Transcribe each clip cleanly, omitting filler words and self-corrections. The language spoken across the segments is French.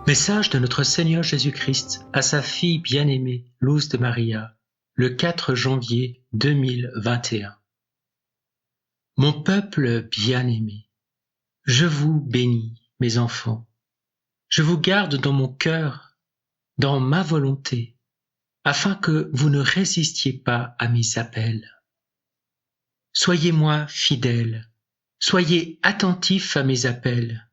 Message de notre Seigneur Jésus-Christ à sa fille bien-aimée, Luz de Maria, le 4 janvier 2021. Mon peuple bien-aimé, je vous bénis, mes enfants. Je vous garde dans mon cœur, dans ma volonté, afin que vous ne résistiez pas à mes appels. Soyez-moi fidèles, soyez attentifs à mes appels.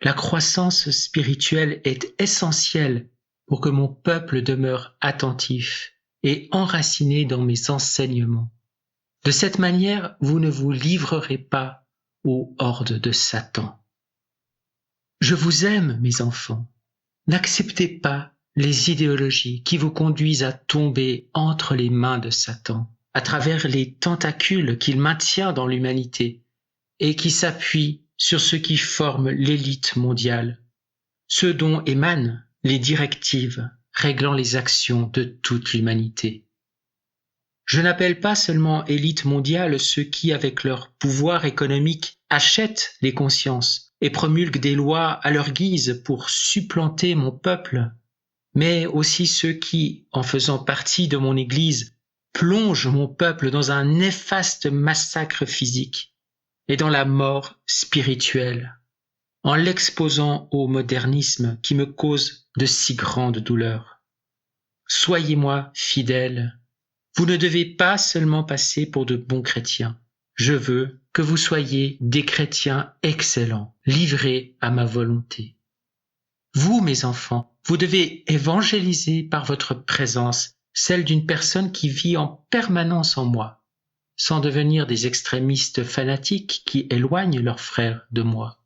La croissance spirituelle est essentielle pour que mon peuple demeure attentif et enraciné dans mes enseignements. De cette manière, vous ne vous livrerez pas aux hordes de Satan. Je vous aime, mes enfants. N'acceptez pas les idéologies qui vous conduisent à tomber entre les mains de Satan, à travers les tentacules qu'il maintient dans l'humanité et qui s'appuient sur ceux qui forment l'élite mondiale, ceux dont émanent les directives réglant les actions de toute l'humanité. Je n'appelle pas seulement élite mondiale ceux qui, avec leur pouvoir économique, achètent les consciences et promulguent des lois à leur guise pour supplanter mon peuple, mais aussi ceux qui, en faisant partie de mon Église, plongent mon peuple dans un néfaste massacre physique et dans la mort spirituelle, en l'exposant au modernisme qui me cause de si grandes douleurs. Soyez-moi fidèles. Vous ne devez pas seulement passer pour de bons chrétiens. Je veux que vous soyez des chrétiens excellents, livrés à ma volonté. Vous, mes enfants, vous devez évangéliser par votre présence celle d'une personne qui vit en permanence en moi, sans devenir des extrémistes fanatiques qui éloignent leurs frères de moi.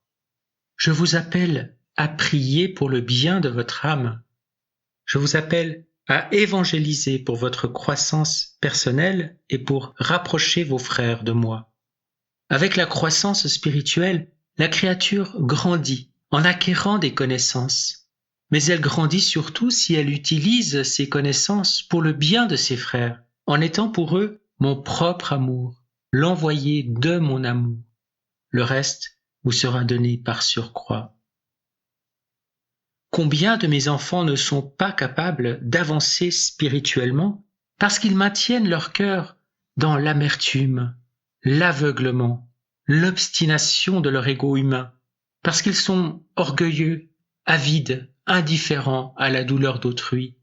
Je vous appelle à prier pour le bien de votre âme. Je vous appelle à évangéliser pour votre croissance personnelle et pour rapprocher vos frères de moi. Avec la croissance spirituelle, la créature grandit en acquérant des connaissances, mais elle grandit surtout si elle utilise ces connaissances pour le bien de ses frères, en étant pour eux mon propre amour, l'envoyé de mon amour. Le reste vous sera donné par surcroît. Combien de mes enfants ne sont pas capables d'avancer spirituellement parce qu'ils maintiennent leur cœur dans l'amertume, l'aveuglement, l'obstination de leur ego humain, parce qu'ils sont orgueilleux, avides, indifférents à la douleur d'autrui.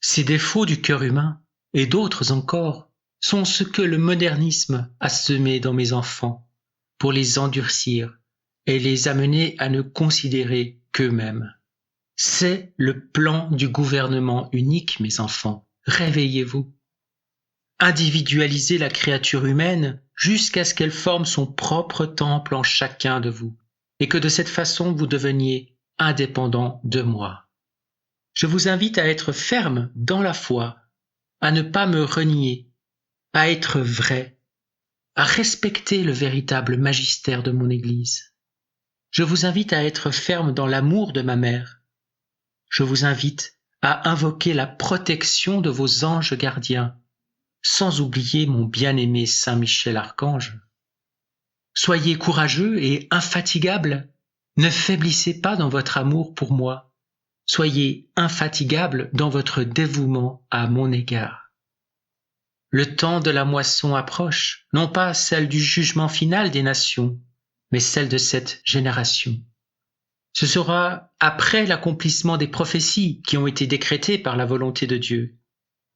Ces défauts du cœur humain, et d'autres encore, sont ce que le modernisme a semé dans mes enfants pour les endurcir et les amener à ne considérer qu'eux-mêmes. C'est le plan du gouvernement unique, mes enfants. Réveillez-vous. Individualisez la créature humaine jusqu'à ce qu'elle forme son propre temple en chacun de vous, et que de cette façon vous deveniez indépendants de moi. Je vous invite à être ferme dans la foi, à ne pas me renier, à être vrai, à respecter le véritable magistère de mon Église. Je vous invite à être ferme dans l'amour de ma mère. Je vous invite à invoquer la protection de vos anges gardiens, sans oublier mon bien-aimé Saint Michel Archange. Soyez courageux et infatigables. Ne faiblissez pas dans votre amour pour moi. Soyez infatigables dans votre dévouement à mon égard. Le temps de la moisson approche, non pas celle du jugement final des nations, mais celle de cette génération. Ce sera après l'accomplissement des prophéties qui ont été décrétées par la volonté de Dieu.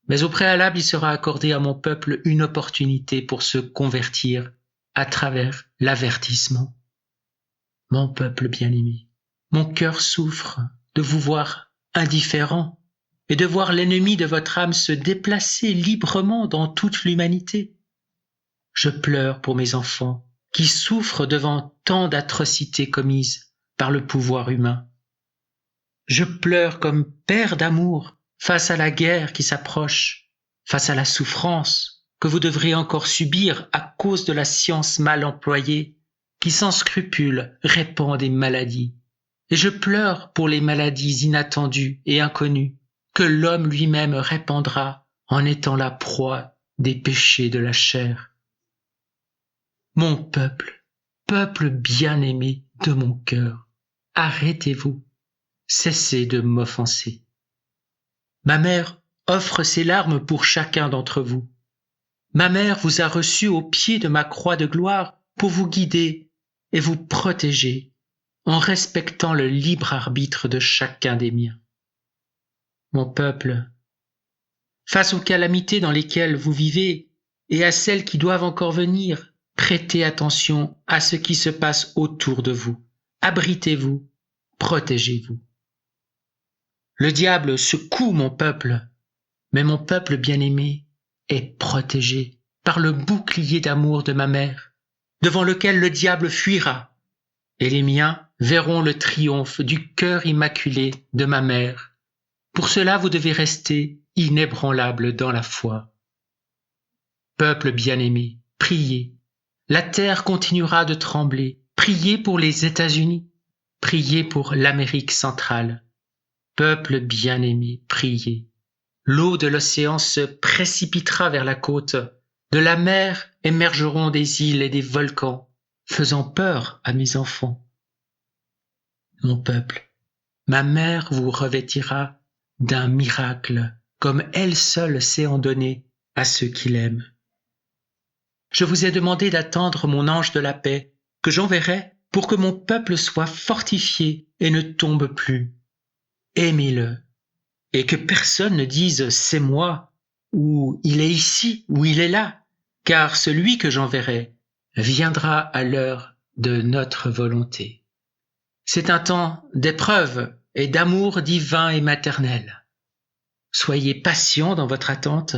Mais au préalable, il sera accordé à mon peuple une opportunité pour se convertir à travers l'avertissement. Mon peuple bien-aimé, mon cœur souffre de vous voir indifférent et de voir l'ennemi de votre âme se déplacer librement dans toute l'humanité. Je pleure pour mes enfants qui souffrent devant tant d'atrocités commises par le pouvoir humain. Je pleure comme père d'amour face à la guerre qui s'approche, face à la souffrance que vous devrez encore subir à cause de la science mal employée qui sans scrupule répand des maladies. Et je pleure pour les maladies inattendues et inconnues que l'homme lui-même répandra en étant la proie des péchés de la chair. Mon peuple, peuple bien-aimé de mon cœur, arrêtez-vous. cessez de m'offenser. Ma mère offre ses larmes pour chacun d'entre vous. Ma mère vous a reçu au pied de ma croix de gloire pour vous guider et vous protéger en respectant le libre arbitre de chacun des miens. Mon peuple, face aux calamités dans lesquelles vous vivez et à celles qui doivent encore venir, prêtez attention à ce qui se passe autour de vous. Abritez-vous, protégez-vous. Le diable secoue mon peuple, mais mon peuple bien-aimé est protégé par le bouclier d'amour de ma mère, devant lequel le diable fuira, et les miens verront le triomphe du cœur immaculé de ma mère. Pour cela, vous devez rester inébranlable dans la foi. Peuple bien-aimé, priez. La terre continuera de trembler. Priez pour les États-Unis. Priez pour l'Amérique centrale. Peuple bien-aimé, priez. L'eau de l'océan se précipitera vers la côte. De la mer émergeront des îles et des volcans, faisant peur à mes enfants. Mon peuple, ma mère vous revêtira d'un miracle, comme elle seule sait en donner à ceux qui l'aiment. Je vous ai demandé d'attendre mon ange de la paix, que j'enverrai pour que mon peuple soit fortifié et ne tombe plus. Aimez-le, et que personne ne dise « c'est moi » ou « il est ici » ou « il est là », car celui que j'enverrai viendra à l'heure de notre volonté. C'est un temps d'épreuve et d'amour divin et maternel. Soyez patients dans votre attente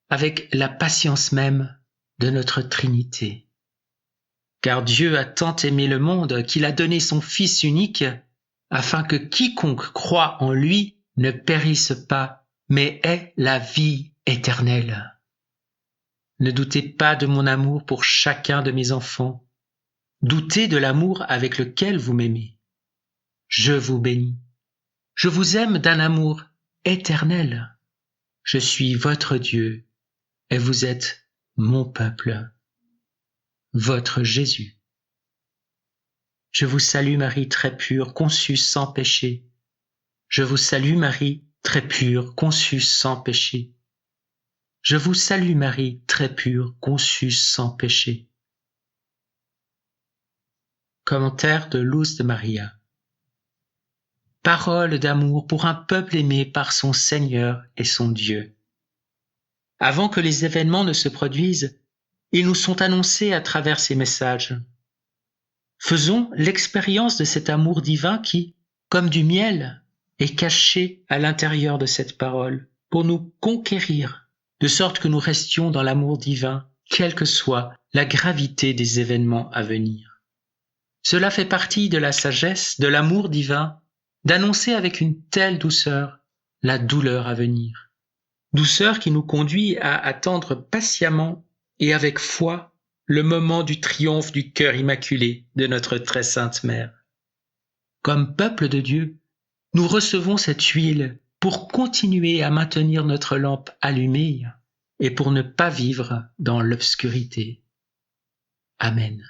avec la patience même de notre Trinité. Car Dieu a tant aimé le monde qu'il a donné son Fils unique afin que quiconque croit en lui ne périsse pas, mais ait la vie éternelle. Ne doutez pas de mon amour pour chacun de mes enfants. Doutez de l'amour avec lequel vous m'aimez. Je vous bénis. Je vous aime d'un amour éternel. Je suis votre Dieu et vous êtes mon peuple, votre Jésus. Je vous salue Marie très pure, conçue sans péché. Je vous salue Marie très pure, conçue sans péché. Je vous salue Marie très pure, conçue sans péché. Commentaire de Luz de Maria. Parole d'amour pour un peuple aimé par son Seigneur et son Dieu. Avant que les événements ne se produisent, ils nous sont annoncés à travers ces messages. Faisons l'expérience de cet amour divin qui, comme du miel, est caché à l'intérieur de cette parole pour nous conquérir, de sorte que nous restions dans l'amour divin, quelle que soit la gravité des événements à venir. Cela fait partie de la sagesse, de l'amour divin, d'annoncer avec une telle douceur la douleur à venir. Douceur qui nous conduit à attendre patiemment et avec foi le moment du triomphe du cœur immaculé de notre très sainte Mère. Comme peuple de Dieu, nous recevons cette huile pour continuer à maintenir notre lampe allumée et pour ne pas vivre dans l'obscurité. Amen.